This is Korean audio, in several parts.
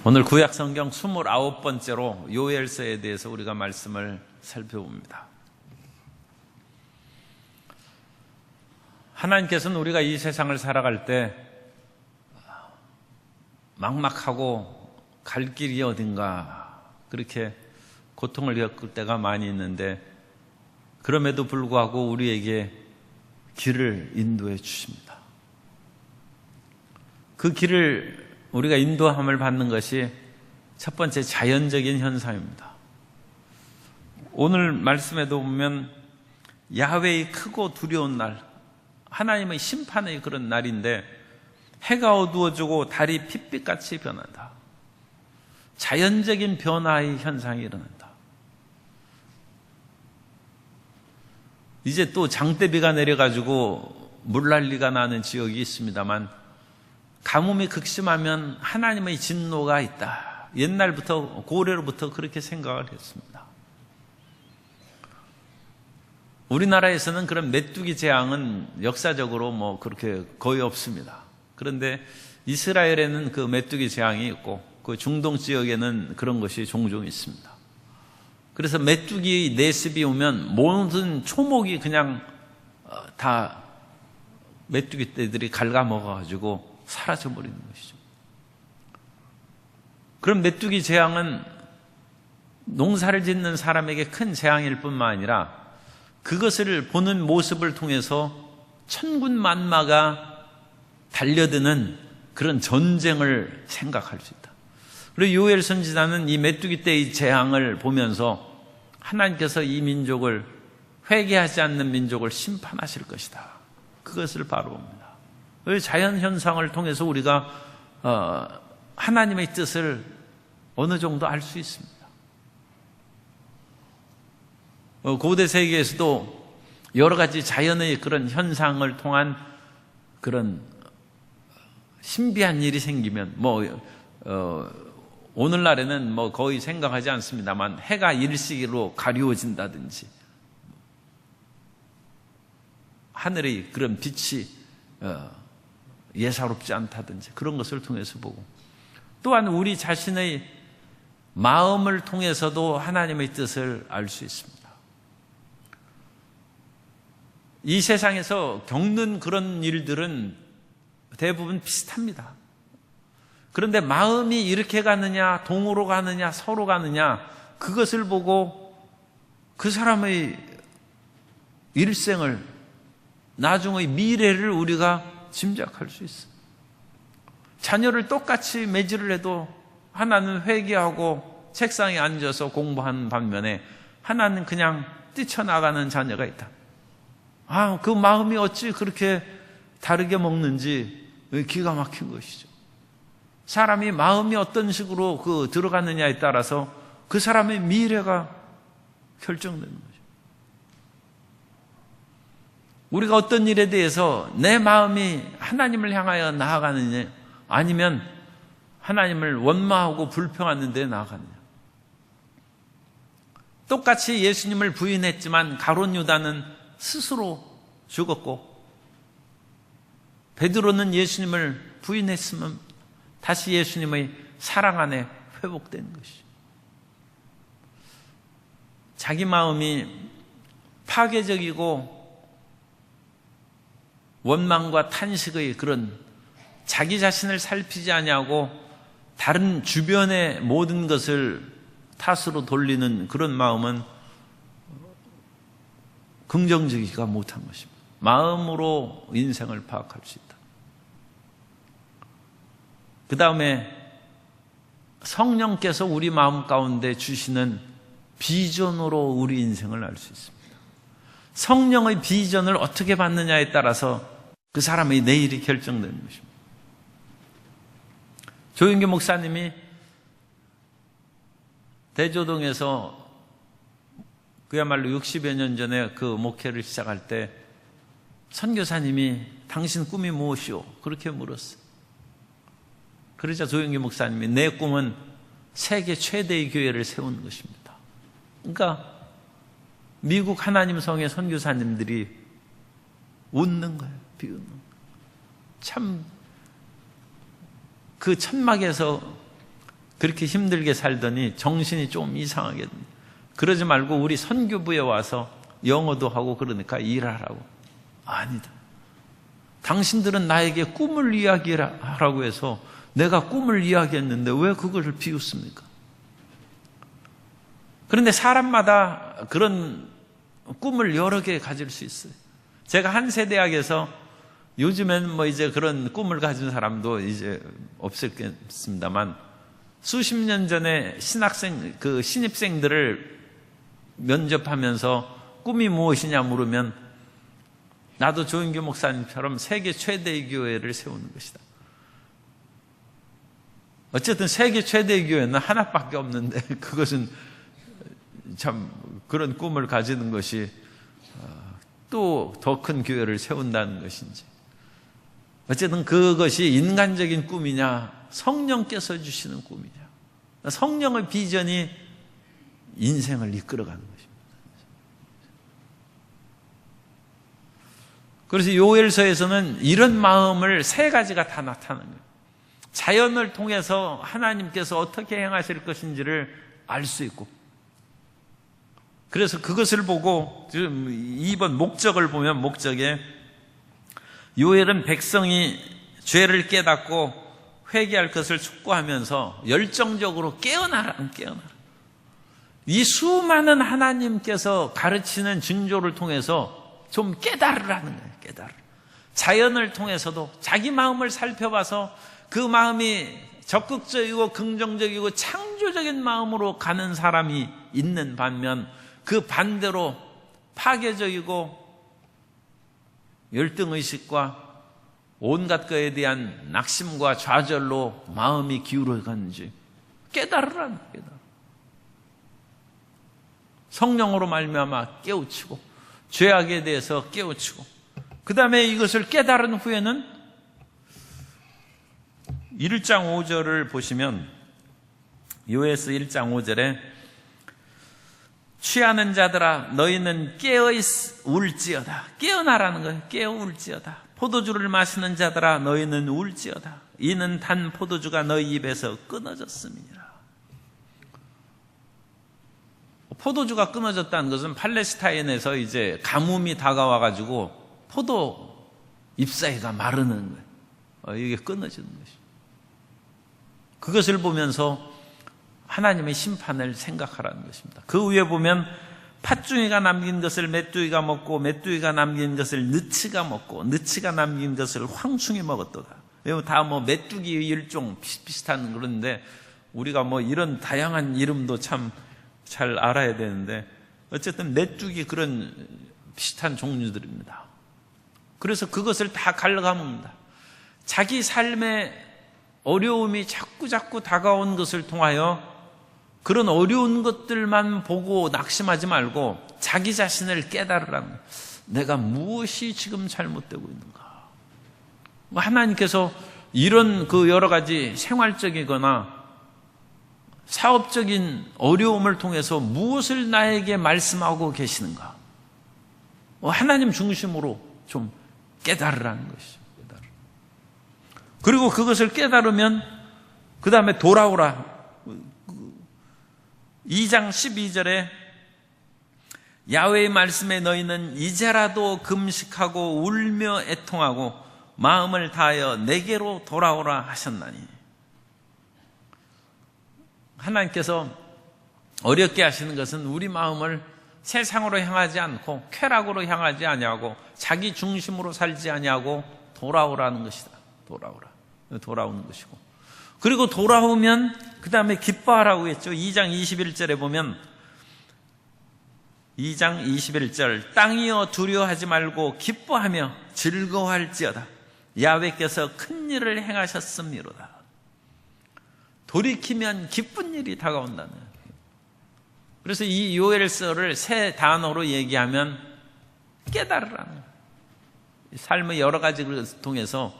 오늘 구약성경 29번째로 요엘서에 대해서 우리가 말씀을 살펴봅니다. 하나님께서는 우리가 이 세상을 살아갈 때 막막하고 갈 길이 어딘가 그렇게 고통을 겪을 때가 많이 있는데, 그럼에도 불구하고 우리에게 길을 인도해 주십니다. 그 길을 우리가 인도함을 받는 것이 첫 번째 자연적인 현상입니다. 오늘 말씀에도 보면 야훼의 크고 두려운 날, 하나님의 심판의 그런 날인데 해가 어두워지고 달이 핏빛같이 변한다. 자연적인 변화의 현상이 일어난다. 이제 또 장대비가 내려가지고 물난리가 나는 지역이 있습니다만, 가뭄이 극심하면 하나님의 진노가 있다. 옛날부터 고래로부터 그렇게 생각을 했습니다. 우리나라에서는 그런 메뚜기 재앙은 역사적으로 그렇게 거의 없습니다. 그런데 이스라엘에는 그 메뚜기 재앙이 있고, 그 중동 지역에는 그런 것이 종종 있습니다. 그래서 메뚜기 내습이 오면 모든 초목이 그냥 다 메뚜기 떼들이 갉아먹어가지고 사라져버리는 것이죠. 그럼 메뚜기 재앙은 농사를 짓는 사람에게 큰 재앙일 뿐만 아니라 그것을 보는 모습을 통해서 천군만마가 달려드는 그런 전쟁을 생각할 수 있다. 그리고 요엘 선지자는 이 메뚜기 떼의 재앙을 보면서 하나님께서 이 민족을, 회개하지 않는 민족을 심판하실 것이다, 그것을 바라봅니다. 자연 현상을 통해서 우리가 하나님의 뜻을 어느 정도 알 수 있습니다. 고대 세계에서도 여러 가지 자연의 그런 현상을 통한 그런 신비한 일이 생기면 오늘날에는 거의 생각하지 않습니다만, 해가 일시기로 가리워진다든지 하늘의 그런 빛이 예사롭지 않다든지 그런 것을 통해서 보고, 또한 우리 자신의 마음을 통해서도 하나님의 뜻을 알 수 있습니다. 이 세상에서 겪는 그런 일들은 대부분 비슷합니다. 그런데 마음이 이렇게 가느냐, 동으로 가느냐, 서로 가느냐, 그것을 보고 그 사람의 일생을, 나중의 미래를 우리가 짐작할 수 있어요. 자녀를 똑같이 매질을 해도 하나는 회개하고 책상에 앉아서 공부하는 반면에 하나는 그냥 뛰쳐나가는 자녀가 있다. 그 마음이 어찌 그렇게 다르게 먹는지 기가 막힌 것이죠. 사람이 마음이 어떤 식으로 들어가느냐에 따라서 그 사람의 미래가 결정되는 거죠. 우리가 어떤 일에 대해서 내 마음이 하나님을 향하여 나아가느냐, 아니면 하나님을 원망하고 불평하는 데 나아가느냐. 똑같이 예수님을 부인했지만 가룟 유다는 스스로 죽었고, 베드로는 예수님을 부인했으면 다시 예수님의 사랑 안에 회복되는 것이죠. 자기 마음이 파괴적이고 원망과 탄식의 그런, 자기 자신을 살피지 아니하고 다른 주변의 모든 것을 탓으로 돌리는 그런 마음은 긍정적이지가 못한 것입니다. 마음으로 인생을 파악할 수 있다. 그 다음에 성령께서 우리 마음 가운데 주시는 비전으로 우리 인생을 알 수 있습니다. 성령의 비전을 어떻게 받느냐에 따라서 그 사람의 내일이 결정되는 것입니다. 조윤기 목사님이 대조동에서 그야말로 60여 년 전에 그 목회를 시작할 때 선교사님이 당신 꿈이 무엇이오? 그렇게 물었어요. 그러자 조윤기 목사님이 내 꿈은 세계 최대의 교회를 세우는 것입니다. 그러니까 미국 하나님 성의 선교사님들이 웃는 거예요. 비웃는 거예요. 참 그 천막에서 그렇게 힘들게 살더니 정신이 좀 이상하게 그러지 말고 우리 선교부에 와서 영어도 하고 그러니까 일하라고. 아니다. 당신들은 나에게 꿈을 이야기하라고 해서 내가 꿈을 이야기했는데 왜 그것을 비웃습니까? 그런데 사람마다 그런 꿈을 여러 개 가질 수 있어요. 제가 한세대학에서 요즘엔 뭐 이제 그런 꿈을 가진 사람도 이제 없었겠습니다만 수십 년 전에 신입생들을 면접하면서 꿈이 무엇이냐 물으면 나도 조인교 목사님처럼 세계 최대의 교회를 세우는 것이다. 어쨌든 세계 최대의 교회는 하나밖에 없는데 그것은 참 그런 꿈을 가지는 것이 또 더 큰 교회를 세운다는 것인지 어쨌든 그것이 인간적인 꿈이냐 성령께서 주시는 꿈이냐 성령의 비전이 인생을 이끌어가는 것입니다. 그래서 요엘서에서는 이런 마음을 세 가지가 다 나타나는 거예요. 자연을 통해서 하나님께서 어떻게 행하실 것인지를 알 수 있고 그래서 그것을 보고 지금 2번 목적을 보면 목적에 요엘은 백성이 죄를 깨닫고 회개할 것을 촉구하면서 열정적으로 깨어나라. 이 수많은 하나님께서 가르치는 징조를 통해서 좀 깨달으라는 거예요. 자연을 통해서도 자기 마음을 살펴봐서 그 마음이 적극적이고 긍정적이고 창조적인 마음으로 가는 사람이 있는 반면 그 반대로 파괴적이고 열등의식과 온갖 것에 대한 낙심과 좌절로 마음이 기울어가는지 깨달으라는 거예요. 성령으로 말미암아 깨우치고 죄악에 대해서 깨우치고 그 다음에 이것을 깨달은 후에는 1장 5절을 보시면 요에서 1장 5절에 취하는 자들아 너희는 깨어 울지어다. 깨어나라는 거예요. 깨어 울지어다. 포도주를 마시는 자들아 너희는 울지어다. 이는 단 포도주가 너희 입에서 끊어졌음이니라. 포도주가 끊어졌다는 것은 팔레스타인에서 이제 가뭄이 다가와가지고 포도 잎사귀가 마르는 거예요. 이게 끊어지는 것이죠. 그것을 보면서 하나님의 심판을 생각하라는 것입니다. 그 위에 보면 팥중이가 남긴 것을 메뚜기가 먹고 메뚜기가 남긴 것을 느치가 먹고 느치가 남긴 것을 황충이 먹었도다. 다 뭐 메뚜기의 일종 비슷한 그런데 우리가 뭐 이런 다양한 이름도 참 잘 알아야 되는데 어쨌든 메뚜기 그런 비슷한 종류들입니다. 그래서 그것을 다 갈라갑니다. 자기 삶에 어려움이 자꾸 다가온 것을 통하여 그런 어려운 것들만 보고 낙심하지 말고 자기 자신을 깨달으라는 거예요. 내가 무엇이 지금 잘못되고 있는가? 하나님께서 이런 그 여러 가지 생활적이거나 사업적인 어려움을 통해서 무엇을 나에게 말씀하고 계시는가? 하나님 중심으로 좀 깨달으라는 것이죠. 그리고 그것을 깨달으면 그 다음에 돌아오라. 2장 12절에 야훼의 말씀에 너희는 이제라도 금식하고 울며 애통하고 마음을 다하여 내게로 돌아오라 하셨나니. 하나님께서 어렵게 하시는 것은 우리 마음을 세상으로 향하지 않고 쾌락으로 향하지 아니하고 자기 중심으로 살지 아니하고 돌아오라는 것이다. 돌아오는 것이고 그리고 돌아오면 그 다음에 기뻐하라고 했죠. 2장 21절에 보면 2장 21절 땅이여 두려워하지 말고 기뻐하며 즐거워할지어다. 야훼께서 큰 일을 행하셨음이로다. 돌이키면 기쁜 일이 다가온다는 거예요. 그래서 이 요엘서를 세 단어로 얘기하면 깨달으라는 거예요. 삶의 여러 가지를 통해서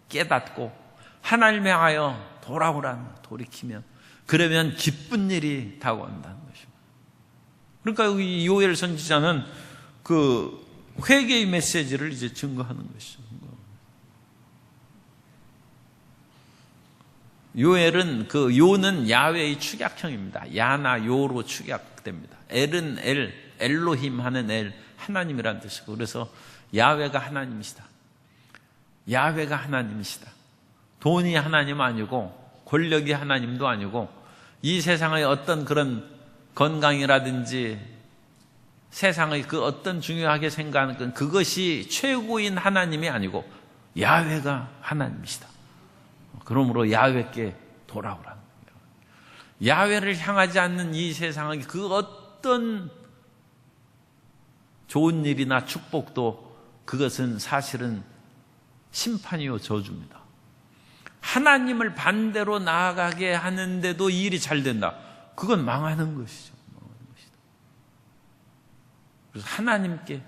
깨닫고 하나님을 향하여 돌아오라는 거예요. 돌이키면 그러면 기쁜 일이 다가온다는 것입니다. 그러니까 이 요엘 선지자는 그 회개의 메시지를 이제 증거하는 것이죠. 요엘은 그 요는 야훼의 축약형입니다. 야나 요로 축약됩니다. 엘은 엘로힘 하는 엘, 하나님이라는 뜻이고, 그래서 야훼가 하나님이시다. 야훼가 하나님이시다. 돈이 하나님 아니고 권력이 하나님도 아니고 이 세상의 어떤 그런 건강이라든지 세상의 그 어떤 중요하게 생각하는 그것이 최고인 하나님이 아니고 야훼가 하나님이시다. 그러므로 야훼께 돌아오라는 거예요. 야훼를 향하지 않는 이 세상의 그 어떤 좋은 일이나 축복도 그것은 사실은 심판이요 저주입니다. 하나님을 반대로 나아가게 하는데도 일이 잘 된다. 그건 망하는 것이죠. 그래서 하나님께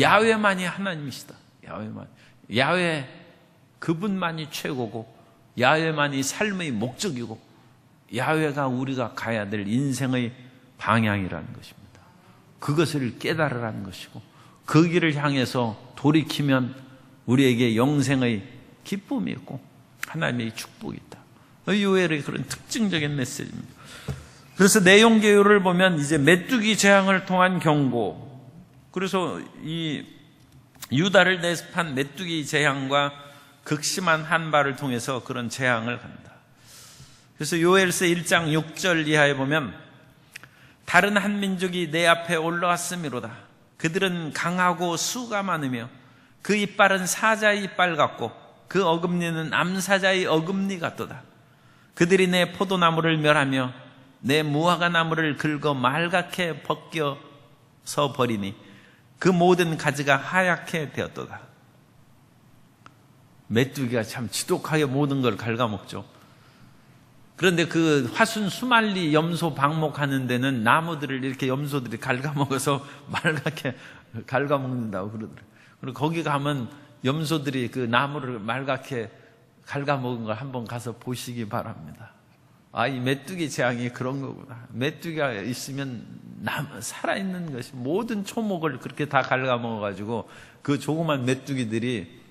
야훼만이 하나님이시다. 야훼 그분만이 최고고 야훼만이 삶의 목적이고 야훼가 우리가 가야 될 인생의 방향이라는 것입니다. 그것을 깨달으라는 것이고 그 길을 향해서 돌이키면 우리에게 영생의 기쁨이 있고 하나님의 축복이 있다. 요엘의 그런 특징적인 메시지입니다. 그래서 내용 개요를 보면 이제 메뚜기 재앙을 통한 경고, 그래서 이 유다를 내습한 메뚜기 재앙과 극심한 한발을 통해서 그런 재앙을 간다. 그래서 요엘서 1장 6절 이하에 보면 다른 한 민족이 내 앞에 올라왔음이로다. 그들은 강하고 수가 많으며 그 이빨은 사자의 이빨 같고 그 어금니는 암사자의 어금니 같도다. 그들이 내 포도나무를 멸하며 내 무화과 나무를 긁어 말갛게 벗겨서 버리니 그 모든 가지가 하얗게 되었도다. 메뚜기가 참 지독하게 모든 걸 갉아먹죠. 그런데 그 화순 수말리 염소 방목하는 데는 나무들을 이렇게 염소들이 갉아먹어서 말갛게 갉아먹는다고 그러더라고요. 그리고 거기 가면 염소들이 그 나무를 말갛게 갉아먹은 걸 한번 가서 보시기 바랍니다. 아, 이 메뚜기 재앙이 그런 거구나. 메뚜기가 있으면 살아있는 것이 모든 초목을 그렇게 다 갉아먹어가지고 그 조그만 메뚜기들이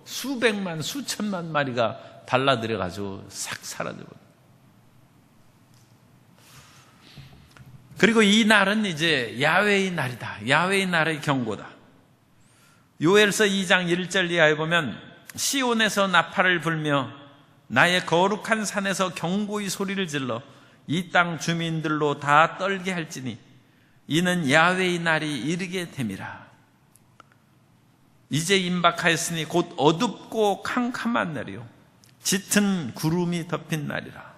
수백만 수천만 마리가 달라들어가지고 싹 사라져버려. 그리고 이 날은 이제 야훼의 날이다. 야훼의 날의 경고다. 요엘서 2장 1절 이하에 보면 시온에서 나팔을 불며 나의 거룩한 산에서 경고의 소리를 질러 이 땅 주민들로 다 떨게 할지니 이는 야훼의 날이 이르게 됨이라. 이제 임박하였으니 곧 어둡고 캄캄한 날이요 짙은 구름이 덮인 날이라.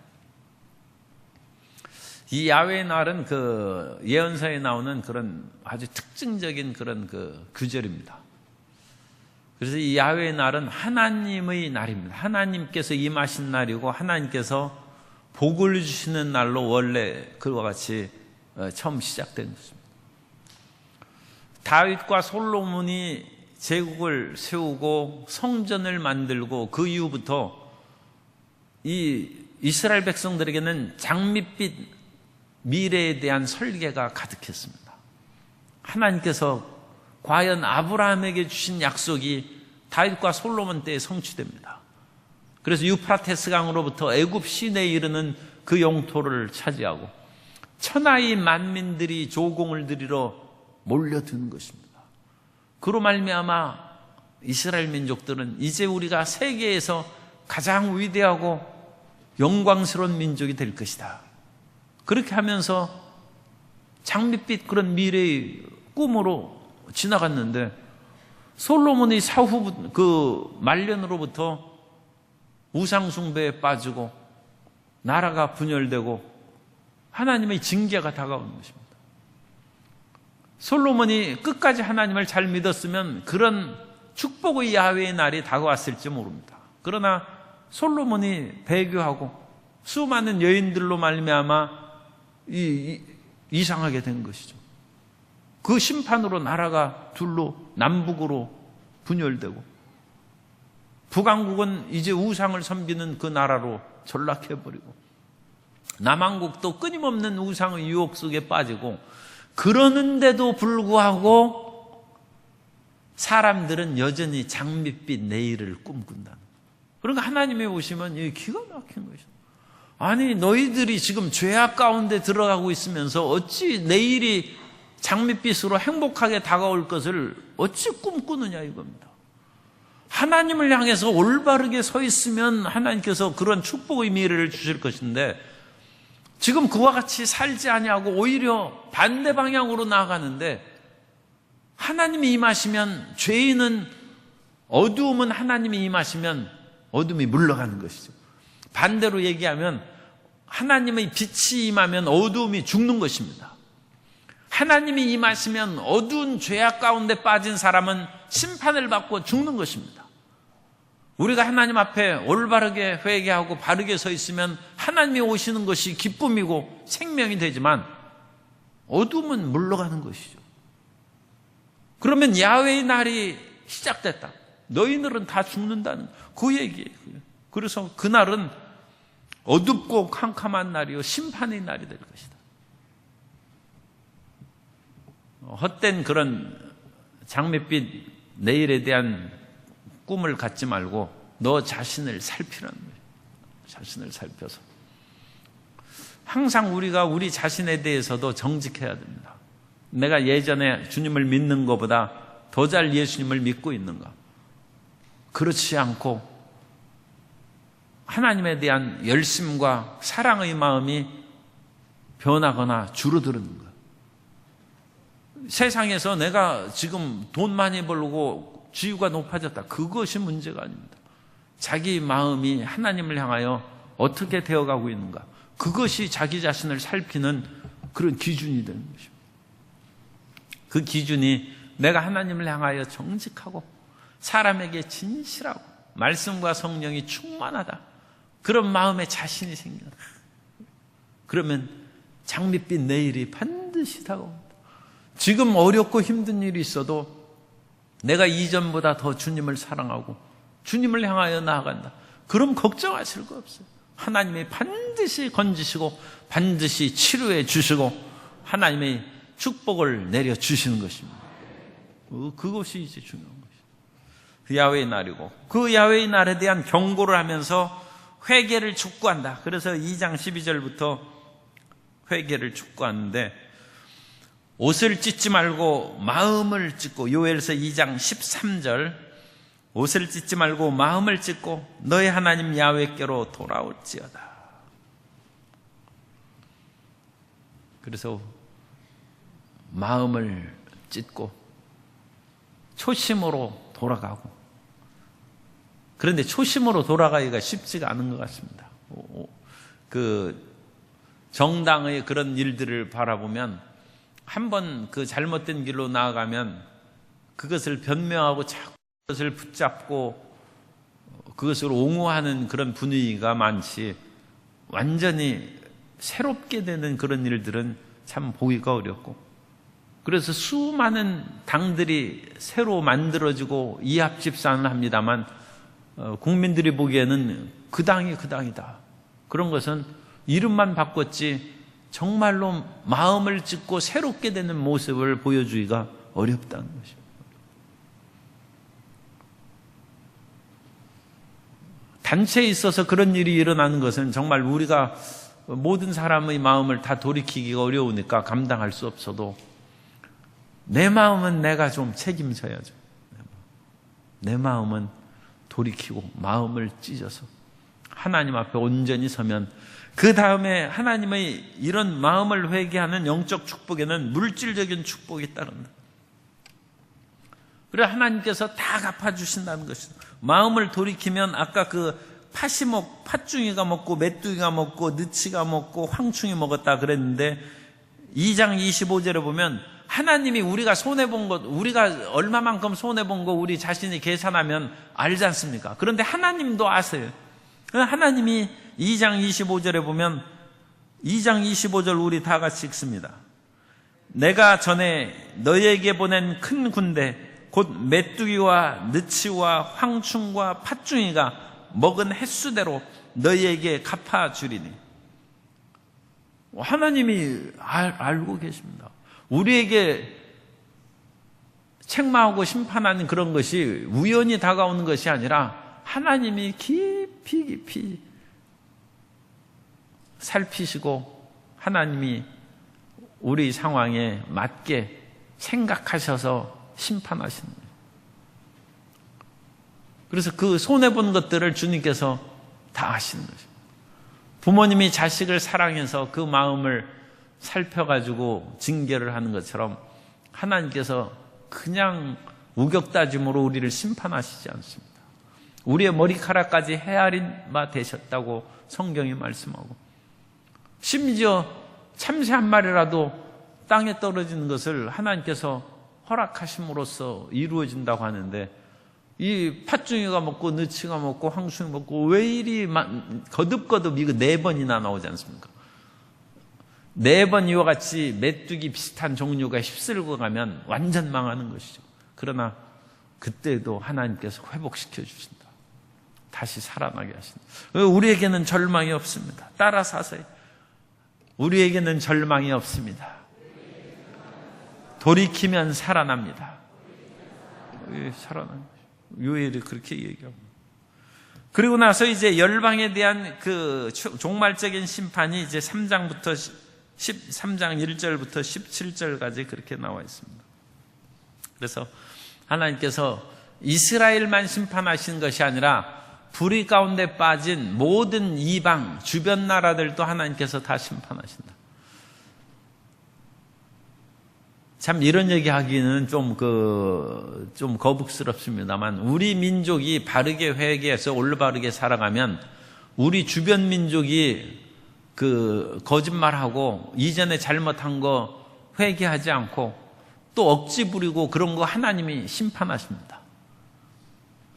이 야훼의 날은 그 예언서에 나오는 그런 아주 특징적인 그런 그 규절입니다. 그래서 이 야훼의 날은 하나님의 날입니다. 하나님께서 임하신 날이고 하나님께서 복을 주시는 날로 원래 그와 같이 처음 시작된 것입니다. 다윗과 솔로몬이 제국을 세우고 성전을 만들고 그 이후부터 이 이스라엘 백성들에게는 장밋빛 미래에 대한 설계가 가득했습니다. 하나님께서 과연 아브라함에게 주신 약속이 다윗과 솔로몬 때에 성취됩니다. 그래서 유프라테스 강으로부터 애굽 시내에 이르는 그 영토를 차지하고 천하의 만민들이 조공을 드리러 몰려드는 것입니다. 그로 말미암아 이스라엘 민족들은 이제 우리가 세계에서 가장 위대하고 영광스러운 민족이 될 것이다. 그렇게 하면서 장밋빛 그런 미래의 꿈으로 지나갔는데 솔로몬이 사후 그 말년으로부터 우상 숭배에 빠지고 나라가 분열되고 하나님의 징계가 다가오는 것입니다. 솔로몬이 끝까지 하나님을 잘 믿었으면 그런 축복의 야훼의 날이 다가왔을지 모릅니다. 그러나 솔로몬이 배교하고 수많은 여인들로 말미암아 이상하게 된 것이죠. 그 심판으로 나라가 둘로 남북으로 분열되고 북왕국은 이제 우상을 섬기는 그 나라로 전락해버리고 남왕국도 끊임없는 우상의 유혹 속에 빠지고 그러는데도 불구하고 사람들은 여전히 장밋빛 내일을 꿈꾼다. 그러니까 하나님이 오시면 이게 기가 막힌 것이죠. 아니, 너희들이 지금 죄악 가운데 들어가고 있으면서 어찌 내일이 장밋빛으로 행복하게 다가올 것을 어찌 꿈꾸느냐 이겁니다. 하나님을 향해서 올바르게 서 있으면 하나님께서 그런 축복의 미래를 주실 것인데 지금 그와 같이 살지 아니하고 오히려 반대 방향으로 나아가는데 하나님이 임하시면 죄인은 어두움은 하나님이 임하시면 어둠이 물러가는 것이죠. 반대로 얘기하면 하나님의 빛이 임하면 어두움이 죽는 것입니다. 하나님이 임하시면 어두운 죄악 가운데 빠진 사람은 심판을 받고 죽는 것입니다. 우리가 하나님 앞에 올바르게 회개하고 바르게 서 있으면 하나님이 오시는 것이 기쁨이고 생명이 되지만 어둠은 물러가는 것이죠. 그러면 야훼의 날이 시작됐다. 너희들은 다 죽는다는 그 얘기예요. 그래서 그날은 어둡고 캄캄한 날이요 심판의 날이 될 것이다. 헛된 그런 장밋빛 내일에 대한 꿈을 갖지 말고 너 자신을 살피라는 거예요. 자신을 살펴서 항상 우리가 우리 자신에 대해서도 정직해야 됩니다. 내가 예전에 주님을 믿는 것보다 더 잘 예수님을 믿고 있는가? 그렇지 않고 하나님에 대한 열심과 사랑의 마음이 변하거나 줄어드는 거예요. 세상에서 내가 지금 돈 많이 벌고 지위가 높아졌다. 그것이 문제가 아닙니다. 자기 마음이 하나님을 향하여 어떻게 되어가고 있는가. 그것이 자기 자신을 살피는 그런 기준이 되는 것입니다. 그 기준이 내가 하나님을 향하여 정직하고 사람에게 진실하고 말씀과 성령이 충만하다. 그런 마음에 자신이 생긴다. 그러면 장밋빛 내일이 반드시 다가옵니다. 지금 어렵고 힘든 일이 있어도 내가 이전보다 더 주님을 사랑하고 주님을 향하여 나아간다. 그럼 걱정하실 거 없어요. 하나님이 반드시 건지시고 반드시 치료해 주시고 하나님의 축복을 내려주시는 것입니다. 그것이 이제 중요한 것이죠. 그 야훼의 날이고 그 야훼의 날에 대한 경고를 하면서 회개를 촉구한다. 그래서 2장 12절부터 회개를 촉구하는데 옷을 찢지 말고 마음을 찢고 요엘서 2장 13절 옷을 찢지 말고 마음을 찢고 너의 하나님 야훼께로 돌아올지어다. 그래서 마음을 찢고 초심으로 돌아가고 그런데 초심으로 돌아가기가 쉽지가 않은 것 같습니다. 그 정당의 그런 일들을 바라보면 한번 그 잘못된 길로 나아가면 그것을 변명하고 자꾸 그것을 붙잡고 그것을 옹호하는 그런 분위기가 많지 완전히 새롭게 되는 그런 일들은 참 보기가 어렵고 그래서 수많은 당들이 새로 만들어지고 이합집산을 합니다만 국민들이 보기에는 그 당이 그 당이다. 그런 것은 이름만 바꿨지 정말로 마음을 찢고 새롭게 되는 모습을 보여주기가 어렵다는 것입니다. 단체에 있어서 그런 일이 일어나는 것은 정말 우리가 모든 사람의 마음을 다 돌이키기가 어려우니까 감당할 수 없어도 내 마음은 내가 좀 책임져야죠. 내 마음은 돌이키고 마음을 찢어서 하나님 앞에 온전히 서면 그 다음에 하나님의 이런 마음을 회개하는 영적 축복에는 물질적인 축복이 따른다. 그래 하나님께서 다 갚아주신다는 것이다. 마음을 돌이키면 아까 그 팥중이가 먹고 메뚜기가 먹고 느치가 먹고 황충이 먹었다 그랬는데 2장 25절에 보면 하나님이 우리가 손해본 것, 우리가 얼마만큼 손해본 거 우리 자신이 계산하면 알지 않습니까? 그런데 하나님도 아세요. 하나님이 2장 25절에 보면 2장 25절 우리 다 같이 읽습니다. 내가 전에 너희에게 보낸 큰 군대 곧 메뚜기와 느치와 황충과 팥중이가 먹은 횟수대로 너희에게 갚아주리니. 하나님이 알고 계십니다. 우리에게 책망하고 심판하는 그런 것이 우연히 다가오는 것이 아니라 하나님이 깊이 깊이 살피시고 하나님이 우리 상황에 맞게 생각하셔서 심판하시는 거예요. 그래서 그 손해본 것들을 주님께서 다 하시는 거죠. 부모님이 자식을 사랑해서 그 마음을 살펴가지고 징계를 하는 것처럼 하나님께서 그냥 우격다짐으로 우리를 심판하시지 않습니다. 우리의 머리카락까지 헤아린 바 되셨다고 성경이 말씀하고, 심지어 참새 한 마리라도 땅에 떨어지는 것을 하나님께서 허락하심으로써 이루어진다고 하는데, 이 팥중이가 먹고 느치가 먹고 황충이 먹고 왜 이리 거듭거듭 이거 4번이나 나오지 않습니까? 4번 이와 같이 메뚜기 비슷한 종류가 휩쓸고 가면 완전 망하는 것이죠. 그러나 그때도 하나님께서 회복시켜 주신다. 다시 살아나게 하신다. 우리에게는 절망이 없습니다. 따라 사세요. 우리에게는 절망이 없습니다. 돌이키면 살아납니다. 살아납니다. 요엘이 그렇게 얘기합니다. 그리고 나서 이제 열방에 대한 그 종말적인 심판이 이제 3장 1절부터 17절까지 그렇게 나와 있습니다. 그래서 하나님께서 이스라엘만 심판하신 것이 아니라 불의 가운데 빠진 모든 이방 주변 나라들도 하나님께서 다 심판하신다. 참 이런 얘기하기는 좀 거북스럽습니다만, 우리 민족이 바르게 회개해서 올바르게 살아가면 우리 주변 민족이 거짓말하고 이전에 잘못한 거 회개하지 않고 또 억지 부리고 그런 거 하나님이 심판하십니다.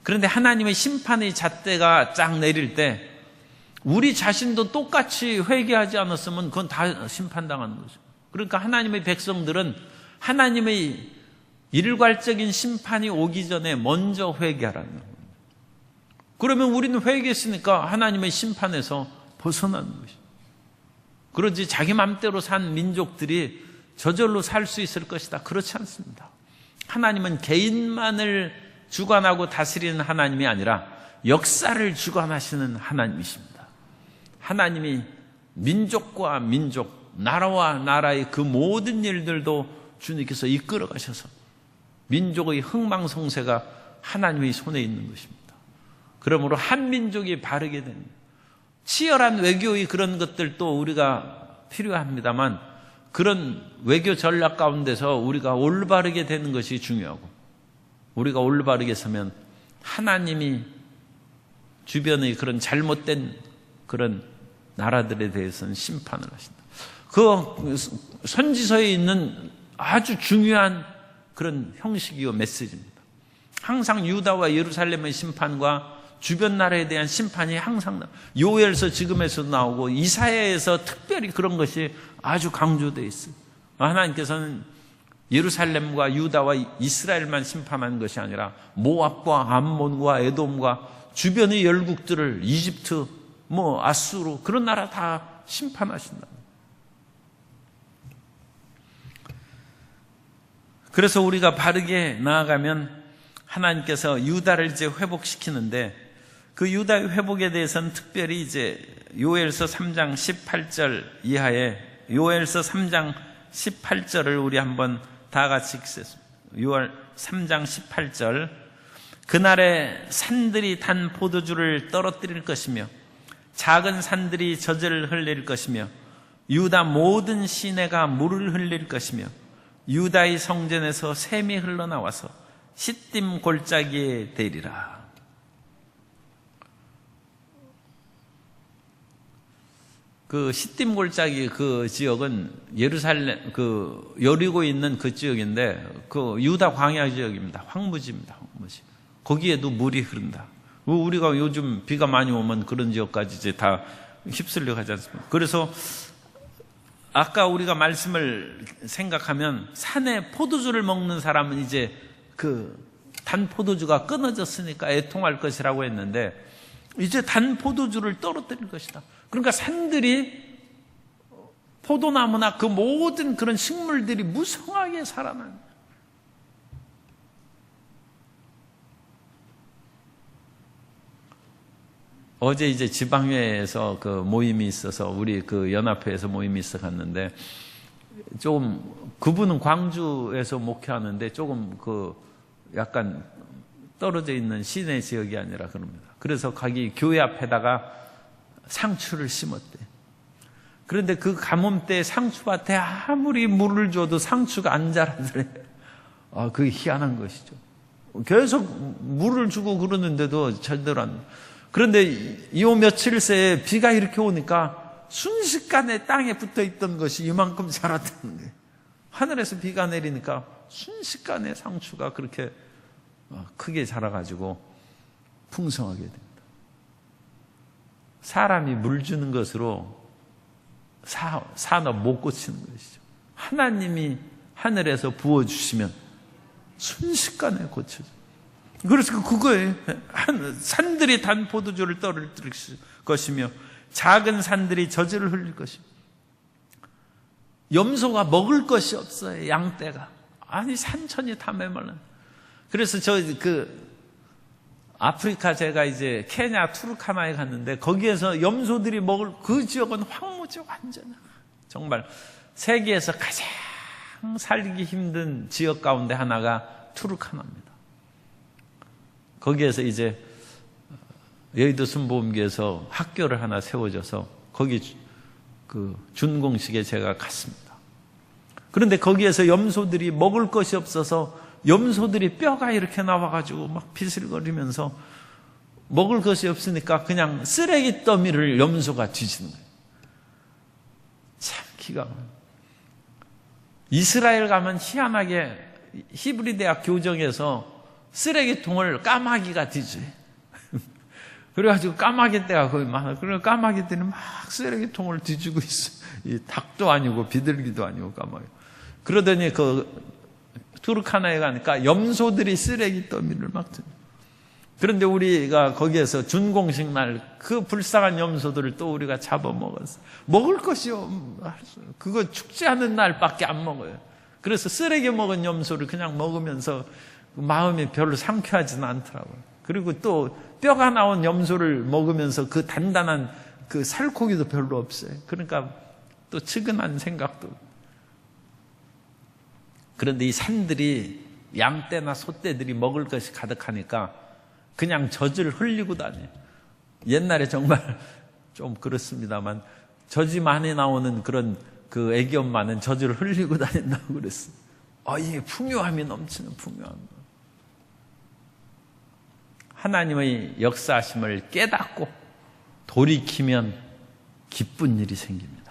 그런데 하나님의 심판의 잣대가 쫙 내릴 때 우리 자신도 똑같이 회개하지 않았으면 그건 다 심판당하는 거죠. 그러니까 하나님의 백성들은 하나님의 일괄적인 심판이 오기 전에 먼저 회개하라는 겁니다. 그러면 우리는 회개했으니까 하나님의 심판에서 벗어나는 것이죠. 그러지 자기 맘대로 산 민족들이 저절로 살 수 있을 것이다. 그렇지 않습니다. 하나님은 개인만을 주관하고 다스리는 하나님이 아니라 역사를 주관하시는 하나님이십니다. 하나님이 민족과 민족, 나라와 나라의 그 모든 일들도 주님께서 이끌어 가셔서 민족의 흥망성쇠가 하나님의 손에 있는 것입니다. 그러므로 한 민족이 바르게 됩니다. 치열한 외교의 그런 것들도 우리가 필요합니다만, 그런 외교 전략 가운데서 우리가 올바르게 되는 것이 중요하고, 우리가 올바르게 서면 하나님이 주변의 그런 잘못된 그런 나라들에 대해서는 심판을 하신다. 그 선지서에 있는 아주 중요한 그런 형식이요 메시지입니다. 항상 유다와 예루살렘의 심판과 주변 나라에 대한 심판이 항상 요엘서 지금에서도 나오고 이사야에서 특별히 그런 것이 아주 강조되어 있어요. 하나님께서는 예루살렘과 유다와 이스라엘만 심판하는 것이 아니라 모압과 암몬과 에돔과 주변의 열국들을 이집트, 아수르 그런 나라 다 심판하신다. 그래서 우리가 바르게 나아가면 하나님께서 유다를 이제 회복시키는데, 그 유다의 회복에 대해서는 특별히 이제 요엘서 3장 18절 이하에 요엘서 3장 18절을 우리 한번 다 같이 읽겠습니다. 요엘 3장 18절. 그날에 산들이 단 포도주를 떨어뜨릴 것이며 작은 산들이 젖을 흘릴 것이며 유다 모든 시내가 물을 흘릴 것이며 유다의 성전에서 샘이 흘러나와서 시딤 골짜기에 대리라. 그 시딤 골짜기 그 지역은 예루살렘 여리고에 있는 그 지역인데 그 유다 광야 지역입니다. 황무지입니다. 황무지. 거기에도 물이 흐른다. 우리가 요즘 비가 많이 오면 그런 지역까지 이제 다 휩쓸려 가지 않습니까? 그래서 아까 우리가 말씀을 생각하면 산에 포도주를 먹는 사람은 이제 그 단 포도주가 끊어졌으니까 애통할 것이라고 했는데, 이제 단 포도주를 떨어뜨릴 것이다. 그러니까 산들이, 포도나무나 그 모든 그런 식물들이 무성하게 살아난, 어제 이제 지방회에서 그 모임이 있어서 우리 그 연합회에서 모임이 있어 갔는데 조금 그분은 광주에서 목회하는데 조금 그 약간 떨어져 있는 시내 지역이 아니라 그럽니다. 그래서 거기 교회 앞에다가 상추를 심었대. 그런데 그 가뭄때 상추밭에 아무리 물을 줘도 상추가 안 자라더래. 그게 희한한 것이죠. 계속 물을 주고 그러는데도 제대로 안. 그런데 이 며칠 새에 비가 이렇게 오니까 순식간에 땅에 붙어 있던 것이 이만큼 자랐다는 거예요. 하늘에서 비가 내리니까 순식간에 상추가 그렇게 크게 자라가지고 풍성하게 됩니다. 사람이 물 주는 것으로 산업 못 고치는 것이죠. 하나님이 하늘에서 부어주시면 순식간에 고쳐져요. 그래서 그거예요. 산들이 단 포도주를 떨어뜨릴 것이며 작은 산들이 저주를 흘릴 것입니다. 염소가 먹을 것이 없어요. 양떼가. 아니 산천이 다 메말라. 그래서 아프리카 제가 이제 케냐 투르카나에 갔는데 거기에서 염소들이 먹을 그 지역은 황무지 완전. 정말 세계에서 가장 살기 힘든 지역 가운데 하나가 투르카나입니다. 거기에서 이제 여의도 순복음교에서 학교를 하나 세워져서 거기 그 준공식에 제가 갔습니다. 그런데 거기에서 염소들이 먹을 것이 없어서 염소들이 뼈가 이렇게 나와가지고 막 비슬거리면서 먹을 것이 없으니까 그냥 쓰레기 더미를 염소가 뒤지는 거예요. 참 기가 막혀요. 이스라엘 가면 희한하게 히브리 대학 교정에서 쓰레기통을 까마귀가 뒤져요. 그래가지고 까마귀떼가 거의 많아. 그래서 까마귀떼는 막 쓰레기통을 뒤지고 있어. 이 닭도 아니고 비둘기도 아니고 까마귀. 그러더니 그 투르카나에 가니까 염소들이 쓰레기 더미를 막 듭니다. 그런데 우리가 거기에서 준공식 날 그 불쌍한 염소들을 또 우리가 잡아먹었어요. 먹을 것이 그거 축제하는 날밖에 안 먹어요. 그래서 쓰레기 먹은 염소를 그냥 먹으면서 마음이 별로 상쾌하지는 않더라고요. 그리고 또 뼈가 나온 염소를 먹으면서 그 단단한 그 살코기도 별로 없어요. 그러니까 또 측은한 생각도. 그런데 이 산들이 양떼나 소떼들이 먹을 것이 가득하니까 그냥 젖을 흘리고 다녀요. 옛날에 정말 좀 그렇습니다만 젖이 많이 나오는 그런 그 애기 엄마는 젖을 흘리고 다닌다고 그랬어요. 이게 풍요함이 넘치는 풍요함. 하나님의 역사하심을 깨닫고 돌이키면 기쁜 일이 생깁니다.